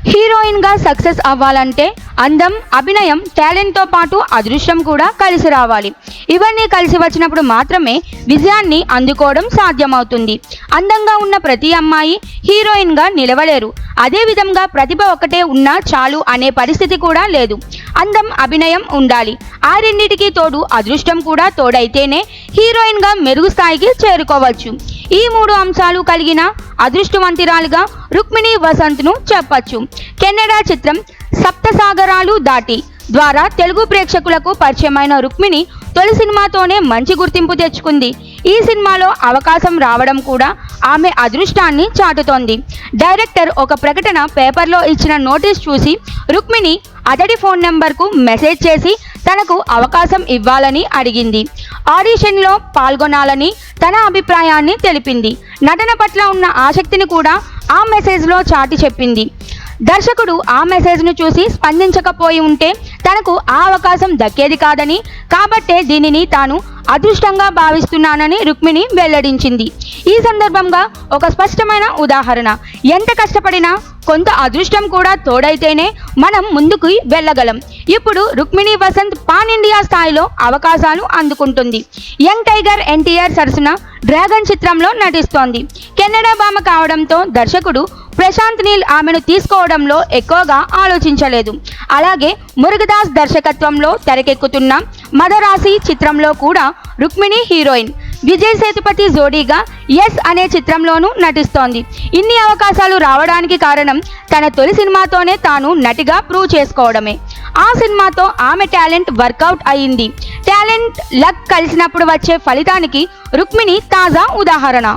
Heroine గా success అవ్వాలంటే అందం, అభినయం, టాలెంట్ తో పాటు అదృష్టం కూడా కలిసి రావాలి. ఇవన్నీ కలిసి వచ్చినప్పుడు మాత్రమే విజయాన్ని అందుకోవడం సాధ్యమవుతుంది. అందంగా ఉన్న ప్రతి అమ్మాయి హీరోయిన్ గా నిలవలేరు. అదే విధంగా ప్రతిభ ఒకటే ఉన్నా చాలు అనే పరిస్థితి కూడా లేదు. అందం, అభినయం ఉండాలి. ఆ రెండిటికి తోడు అదృష్టం కూడా తోడైతేనే హీరోయిన్ గా మెరుగు స్థాయికి చేరుకోవచ్చు. ఈ 3 అంశాలు కలిగిన అదృష్టవంతురాలుగా రుక్మిణి వసంత్ను చెప్పచ్చు. కెనడా చిత్రం సప్తసాగరాలు దాటి ద్వారా తెలుగు ప్రేక్షకులకు పరిచయమైన రుక్మిణి తొలి సినిమాతోనే మంచి గుర్తింపు తెచ్చుకుంది. ఈ సినిమాలో అవకాశం రావడం కూడా ఆమె అదృష్టాన్ని చాటుతోంది. డైరెక్టర్ ఒక ప్రకటన పేపర్లో ఇచ్చిన నోటీస్ చూసి రుక్మిణి అతడి ఫోన్ నెంబర్కు మెసేజ్ చేసి తనకు అవకాశం ఇవ్వాలని అడిగింది. ఆడిషన్లో పాల్గొనాలని తన అభిప్రాయాన్ని తెలిపింది. నటన పట్ల ఉన్న ఆసక్తిని కూడా ఆ మెసేజ్లో చాటి చెప్పింది. దర్శకుడు ఆ మెసేజ్ను చూసి స్పందించకపోయి ఉంటే తనకు ఆ అవకాశం దక్కేది కాదని, కాబట్టే దీనిని తాను అదృష్టంగా భావిస్తున్నానని రుక్మిణి వెల్లడించింది. ఈ సందర్భంగా ఒక స్పష్టమైన ఉదాహరణ, ఎంత కష్టపడినా కొంత అదృష్టం కూడా తోడైతేనే మనం ముందుకు వెళ్ళగలం. ఇప్పుడు రుక్మిణి వసంత్ పాన్ ఇండియా స్థాయిలో అవకాశాలు అందుకుంటుంది. యంగ్ టైగర్ ఎన్టీఆర్ సరసన డ్రాగన్ చిత్రంలో నటిస్తోంది. కెనడా భామ కావడంతో దర్శకుడు ప్రశాంత్ నీల్ ఆమెను తీసుకోవడంలో ఎక్కువగా ఆలోచించలేదు. అలాగే మురుగదాస్ దర్శకత్వంలో తెరకెక్కుతున్న మదరాసి చిత్రంలో కూడా రుక్మిణి హీరోయిన్. విజయ్ సేతుపతి జోడీగా ఎస్ అనే చిత్రంలోనూ నటిస్తోంది. ఇన్ని అవకాశాలు రావడానికి కారణం తన తొలి సినిమాతోనే తాను నటిగా ప్రూవ్ చేసుకోవడమే. ఆ సినిమాతో ఆమె టాలెంట్ వర్కౌట్ అయ్యింది. టాలెంట్, లక్ కలిసినప్పుడు వచ్చే ఫలితానికి రుక్మిణి తాజా ఉదాహరణ.